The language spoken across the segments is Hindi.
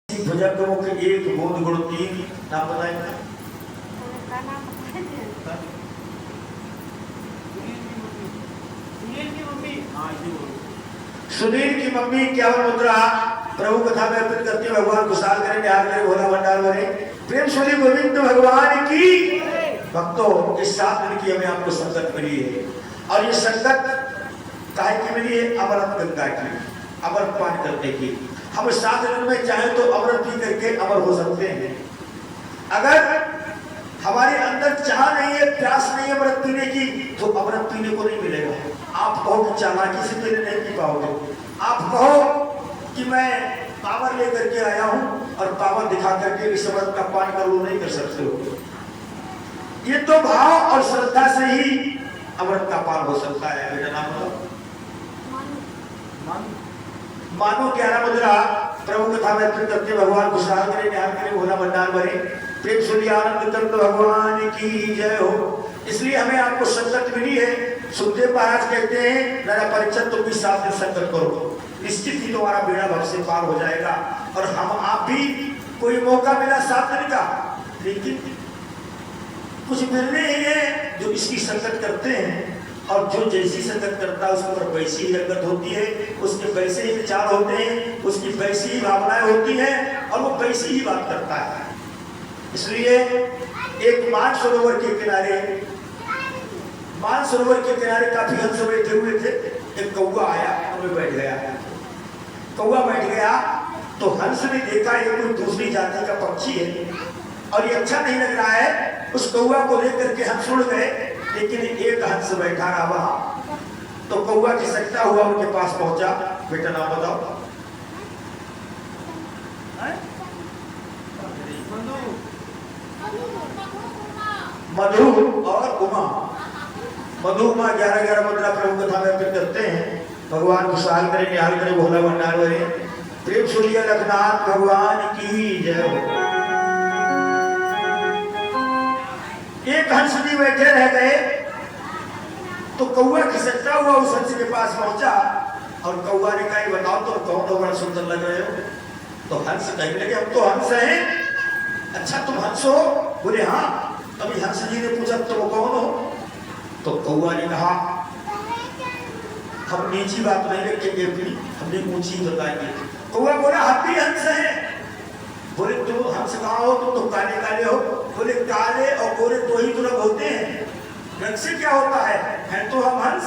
भुजंगों के एक बोध गुण तीन नाम बताएंगे। सुनील की मम्मी क्या मुद्रा प्रभु कथा में अर्पित करते भगवान खुशहाल करें, निहाल करें, भोला भंडार भरे। प्रेम सुनी गोविंद भगवान की। भक्तों इस 7 दिन की हमें आपको संगत मिली है और ये संगत काहे की मिली है? अमृत गंगा की, अमृत पान करने की। हम 7 दिन में चाहे तो अमृत पी करके अमर हो सकते हैं। अगर हमारे अंदर चाह नहीं है, प्यास नहीं है अमृत पीने की, तो अमृत पीने को नहीं मिलेगा। आप कहो कि चालाकी से पीने नहीं पी पाओगे। आप कहो कि मैं पावर लेकर के आया हूं और पावर दिखा करके इस अमृत का पान कर लो, नहीं कर सकते हो। ये तो भाव और श्रद्धा से ही अमृत का पान हो सकता है। बेटा नाम बताओ। मानो 11 मुद्रा प्रभु कथा में अर्पित करते भगवान खुशहाल करे, निहाल करे, भोला भंडार भरे। प्रेम सुनी आनंद कंद भगवान की जय हो। इसलिए हमें आपको संगत मिली है। सुखदेव महाराज कहते हैं मेरा परिचय तुम भी 7 दिन संगत करो, निश्चित ही तुम्हारा बेड़ा भव से पार हो जाएगा। और हम आप भी कोई मौका मिला 7 दिन का, लेकिन कुछ मिलने ही है जो इसकी संगत करते हैं। और जो जैसी संगत करता है उसके ऊपर वैसी ही रंगत होती है, उसके वैसे ही विचार होते हैं, उसकी वैसी ही भावनाएं होती हैं और वो वैसी ही बात करता है। इसलिए एक मानसरोवर के किनारे काफी हंस बैठे हुए थे। एक कौवा आया और बैठ गया। कौवा बैठ गया तो हंस ने देखा ये कोई दूसरी जाति का पक्षी है और ये अच्छा नहीं लग रहा है। उस कौवा को लेकर के हंस उड़ गए, लेकिन एक हंस बैठा रहा वहां। तो कौवा खिसकता हुआ उनके पास पहुंचा। बेटा नाम बताओ। मधु और उमा। मधु उमा 11 मुद्रा प्रभु कथा में अर्पित करते हैं। भगवान खुशहाल करे, निहाल करे, भोला भंडार भरे। प्रेम सुनिए रघुनाथ भगवान की जय हो। एक हंस भी बैठे रह गए तो कौवा खिसकता हुआ उस हंस के पास पहुंचा और कौवा ने कहा बताओ तुम कौन हो, बड़ा सुंदर लग रहे हो। तो हंस कहने लगे हम तो हंस हैं। अच्छा तुम हंस हो? बोले हाँ। तभी हंस जी ने पूछा तुम कौन हो? तो कौवा ने कहा हम नीची बात नहीं रखेंगे अपनी, हमने ऊंची बताएंगे। कौवा बोला हम भी हंस हैं। बोले तुम हंस कहाँ हो? तुम तो काले काले हो। बोले काले और गोरे 2 ही तो रंग होते हैं, रंग से क्या होता है तो हम हंस।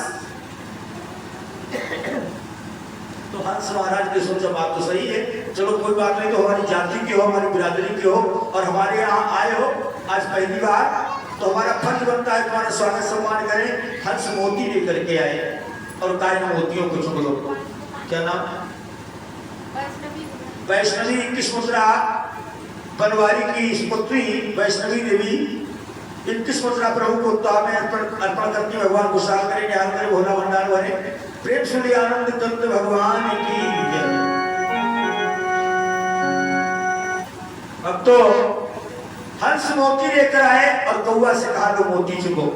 तो हंस महाराज ने सोचा बात तो सही है, चलो कोई बात नहीं, तो हमारी जाति के हो, हमारी बिरादरी के हो और हमारे यहाँ आए हो आज पहली बार, तो हमारा फर्ज बनता है तुम्हारा स्वागत सम्मान करें। हंस मोती लेकर के आए और काय मोतियों को चुन लो। क्या नाम? वैष्णवी। 21 मुद्रा बनवारी की पुत्री वैष्णवी देवी 21 मुद्रा प्रभु को उत्ताव में अर्पण करती भगवान खुशहाल करे, निहाल करे, भोला भंडार भरे। प्रेम सुनी आनंद कंद भगवान की जय। अब तो हंस मोती लेकर आए और कौवा से कहा लो मोती चुको।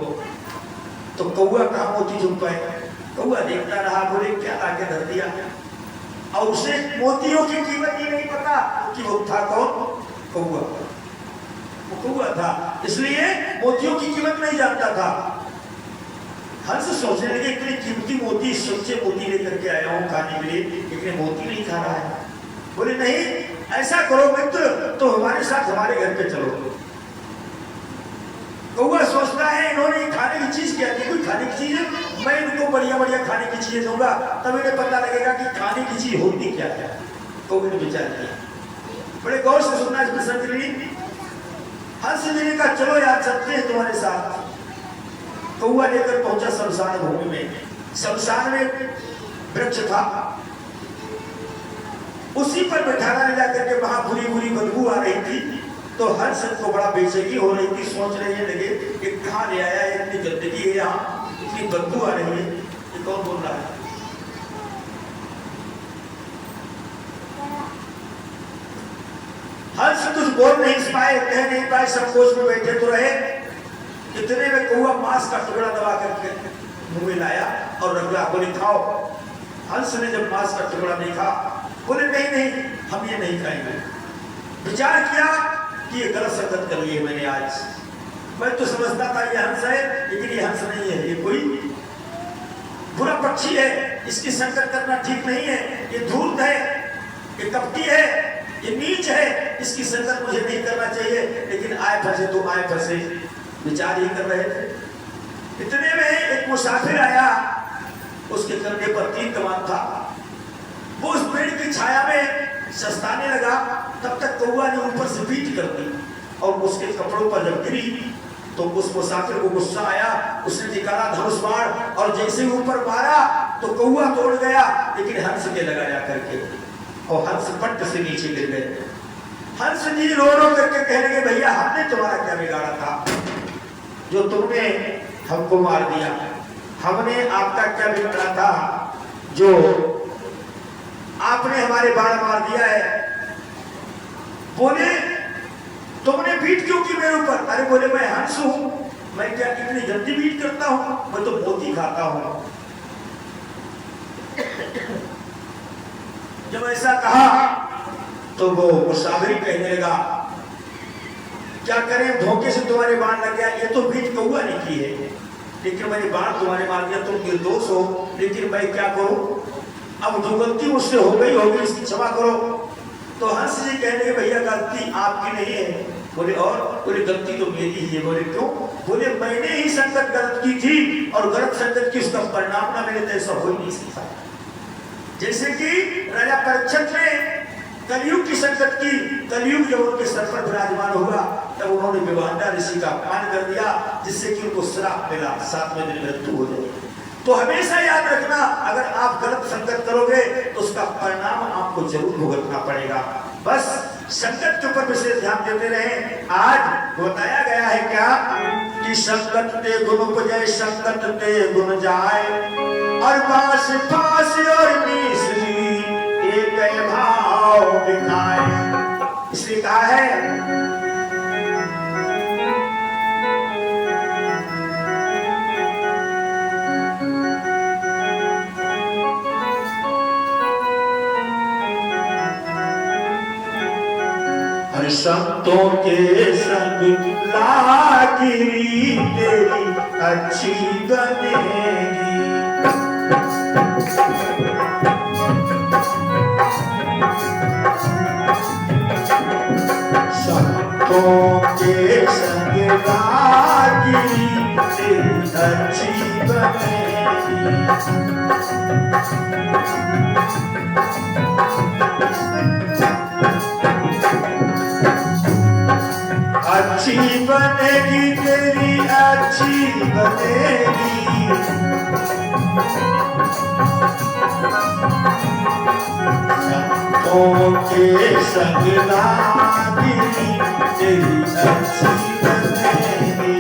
तो कौवा कहा मोती चुप पाए? कौवा देखता रहा, बोले क्या लाके धर दिया। और उसे मोतियों की कीमत ही नहीं पता कि वो था कौन? कौवा। वो कौवा था, इसलिए मोतियों की कीमत नहीं जानता था। हंस सोचने लगे इतने कीमती मोती, सच्चे मोती लेकर के आया हूं खाने के लिए, लेकिन मोती नहीं खा रहा है। बोले नहीं ऐसा करो मित्र, तो हमारे साथ हमारे घर पे चलो। कौवा सोचता है इन्होंने खाने की चीज क्या दी, कोई खाने की चीज है, मैं इनको बढ़िया बढ़िया खाने की चीजें दूंगा, तब इन्हें पता लगेगा कि खाने की चीज होती क्या है। कौवे ने विचार किया। बड़े गौर से सुनना इस प्रसंग के लिए। हंस जी ने कहा चलो यार चलते हैं तुम्हारे साथ। कौवा लेकर पहुंचा शमशान भूमि में। शमशान में वृक्ष था, उसी पर बैठाना ले जाकर के वहां बुरी बुरी बदबू आ रही थी। तो हंस को बड़ा बेचैनी हो रही थी, सोच रहे लगे कि कहाँ ले आया, इतनी गंदगी है यहाँ, इतनी बदबू आ रही है, ये कौन बोल रहा है? हंस कुछ बोल नहीं पाए, कह नहीं पाए, संकोच में बैठे तो रहे। इतने में कौवा मांस का टुकड़ा दबा करके मुंह में लाया और रख लिया। बोले खाओ। हंस ने जब मांस का टुकड़ा देखा बोले नहीं नहीं हम ये नहीं खाएंगे। विचार किया कि ये गलत संगत कर ली है मैंने आज। मैं तो समझता था ये हंस है, लेकिन ये हंस नहीं है, ये कोई बुरा पक्षी है, इसकी संगत करना ठीक नहीं है, ये धूर्त है, ये कपटी है, ये नीच है, इसकी संगत मुझे नहीं करना चाहिए। लेकिन आए फंसे तो आए फंसे, विचार ही कर रहे थे। इतने में एक मुसाफिर आया, उसके कंधे पर तीर कमान था। वो उस पेड़ की छाया में सस्ताने लगा, तब तक कौवा ने ऊपर से पीट कर दी और उसके कपड़ों पर जब गिरी तो उस मुसाफिर को गुस्सा आया। उसने निकाला धनुष बाण और जैसे ही ऊपर मारा तो कौवा तोड़ गया, लेकिन हंस के लगा जा करके और हंस पट्ट से नीचे गिर गए। हंस जी रो रो करके कह लगे, भैया हमने तुम्हारा क्या बिगाड़ा था जो तुमने हमको मार दिया? हमने आपका क्या बिगाड़ा था जो आपने हमारे बाण मार दिया है? बोले तुमने बीट क्यों की मेरे ऊपर? अरे बोले मैं हंस हूं, मैं क्या इतनी जल्दी बीट करता हूं? मैं तो मोती खाता हूं। जब ऐसा कहा तो वो मुसाफिर कहने लगा, क्या करें, धोखे से तुम्हारे बाण लग गया। ये तो बीट कौवा ने की है, लेकिन मैंने बाण तुम्हारे मार दिया, तुम निर्दोष हो, लेकिन मैं क्या करूं? अब जो गलती मुझसे हो गई, इसकी क्षमा करो। तो हंस जी कहने लगे, भैया गलती आपकी नहीं है। बोले और? बोले गलती तो मेरी ही है। बोले क्यों? बोले मैंने ही संगत गलत की थी और गलत संगत की उसका परिणाम ना मेरे तो ऐसा हो ही नहीं सकता। जैसे कि राजा परीक्षित ने कलयुग की संगत की, कलयुग जब उनके सर पर विराजमान हुआ तब उन्होंने विवाहदा ऋषि का अपमान कर दिया, जिससे कि उनको श्राप मिला, 7वें दिन मृत्यु हो जाए। तो हमेशा याद रखना, अगर आप गलत संगत करोगे तो उसका परिणाम आपको जरूर भुगतना पड़ेगा। बस संगत के ऊपर विशेष ध्यान देते रहे। आज बताया गया है क्या कि संगत ते गुण उपजय, संगत ते गुण जाए, और बास फास और मिश्री एक भाव दिखाए। इसलिए कहा है संतों के संग लागिरी तेरी अच्छी बनेगी। संतों के संग लागिरी तेरी अच्छी बनेगी। अच्छी बनेगी तेरी अच्छी बनेगी। संतों के संग लागिरी तेरी अच्छी बनेगी।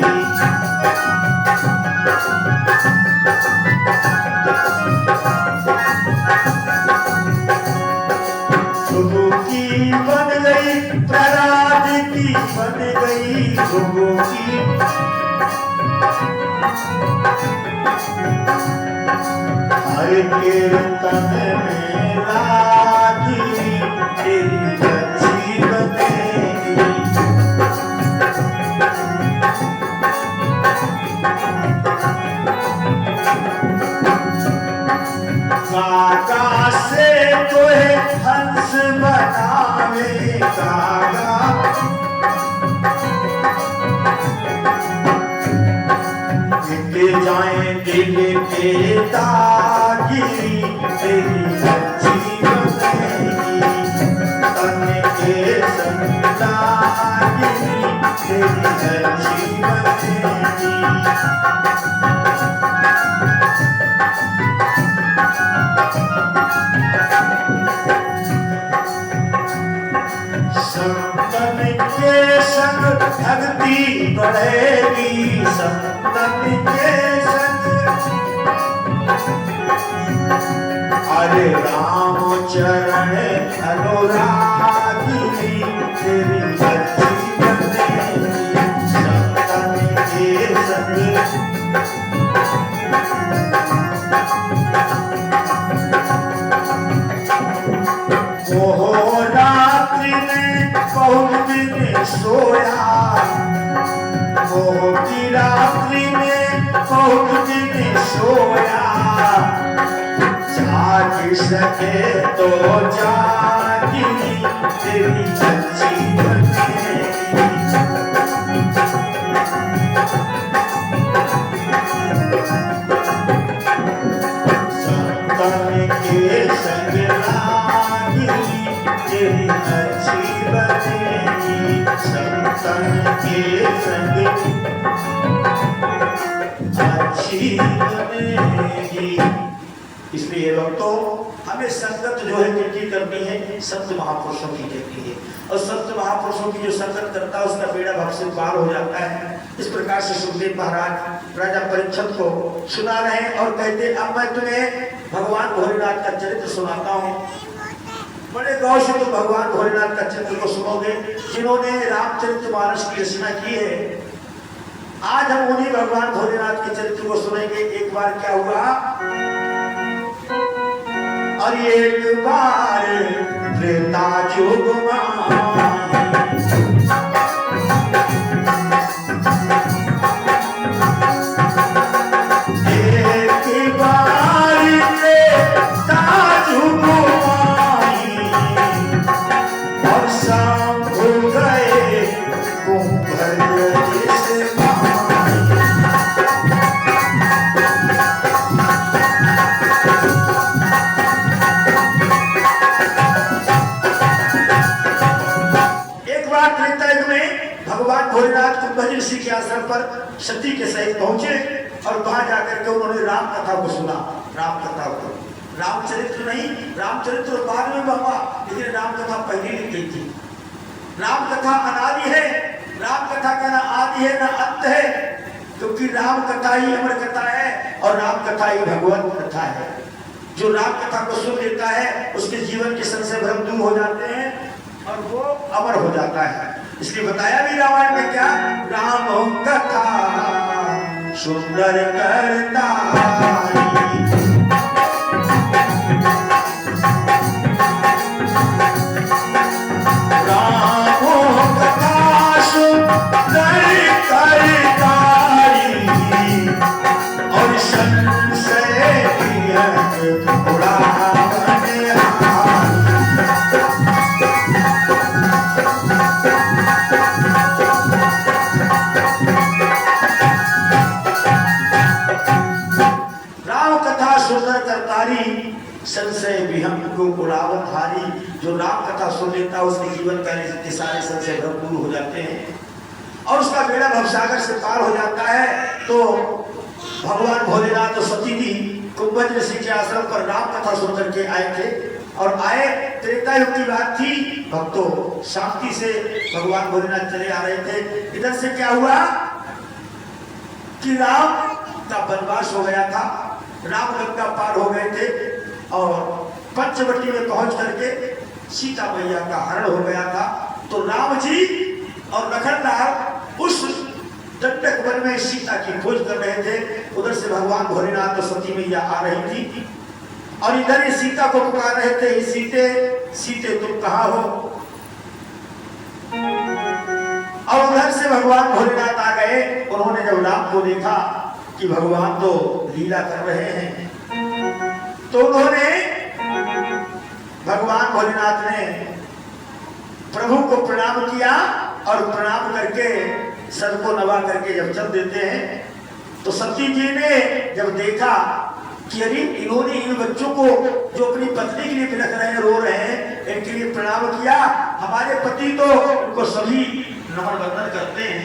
सुबह की बन गई प्रहलाद की बन गई सुबह की। हर कीर्तन में लागिरी तेरी अच्छी बनेगी। काका से तो हंस बनावे काका, मिट जाए दिल के दागिरी तेरी अच्छी बनेगी। तन के संग दागिरी तेरी अच्छी बनेगी। संतन के संग भक्ति बढ़ेगी। संतन के संग हरे राम चरण अनुरागिनी तेरी अच्छी बनेगी। संतन के संग मोह रात्रि में बहु सोया, मोह की रात्रि में बहुत दिन सोया, जाग सके तो जागी तेरी अच्छी बनेगी। संतन के संग लागी तेरी अच्छी बनेगी, संतन के संग अच्छी बनेगी। इसलिए भक्तों हमें संगत जो है किनकी करनी है, संत महापुरुषों की करनी है। और संत महापुरुषों की जो संगत करता है उसका बेड़ा भव से पार हो जाता है। इस प्रकार से सुखदेव महाराज राजा परीक्षित को सुना रहे हैं और कहते अब मैं तुम्हें भगवान भोलेनाथ का चरित्र सुनाता हूँ। बड़े गौर से तुम भगवान भोलेनाथ का चरित्र को सुनोगे जिन्होंने रामचरितमानस की रचना की है। आज हम उन्हीं भगवान भोलेनाथ के चरित्र को सुनेंगे। एक बार क्या हुआ, और एक बार त्रेता युग और शाम हो गए भगवान भोलेनाथ कुंभ ऋषि के आश्रम पर सती के सहित पहुंचे और वहां जाकर के उन्होंने राम कथा को सुना। राम कथा को, रामचरित्र नहीं, रामचरित्र बाद में हुआ, लेकिन राम कथा पहले लिख गई थी। राम कथा अनादि है, राम कथा का ना आदि है ना अंत है, क्योंकि राम कथा ही अमर कथा है और राम कथा ही भगवत कथा है। जो राम कथा को सुन लेता है उसके जीवन के संशय भ्रम दूर हो जाते हैं और वो अमर हो जाता है। इसलिए बताया भी रामायण में क्या, राम कथा सुंदर करता और संशय उड़ा संशय विहम को उड़ावत हारी। जो राम कथा सुन लेता है उसके जीवन के सारे संशय भरपूर हो जाते हैं और उसका बेड़ा भवसागर से पार हो जाता है। तो भगवान भोलेनाथ और सती जी कुंभ ऋषि के आश्रम पर राम कथा सुन करके आए थे और आए त्रेता युग की बात थी। भक्तों शांति से भगवान भोलेनाथ चले आ रहे थे। इधर से क्या हुआ कि राम का वनवास हो गया था, राम गंगा पार हो गए थे और पंचवटी में पहुंच करके सीता मैया का हरण हो गया था। तो राम जी और लखनलाल उस दंडक वन में सीता की खोज कर रहे थे। उधर से भगवान भोलेनाथ और सती मैया आ रही थी और इधर ही सीता को पुकार रहे थे, सीते सीते तुम कहाँ हो। और उधर से भगवान भोलेनाथ आ गए। उन्होंने जब राम को देखा कि भगवान तो लीला कर रहे हैं तो उन्होंने भगवान भोलेनाथ ने प्रभु को प्रणाम किया और प्रणाम करके सर को नवा करके जब चल देते हैं तो सती जी ने जब देखा कि अरे इन्होंने इन बच्चों को जो अपनी पत्नी के लिए बिलख रहे हैं, रो रहे हैं, इनके लिए प्रणाम किया। हमारे पति तो उनको सभी नमन बंदन करते हैं।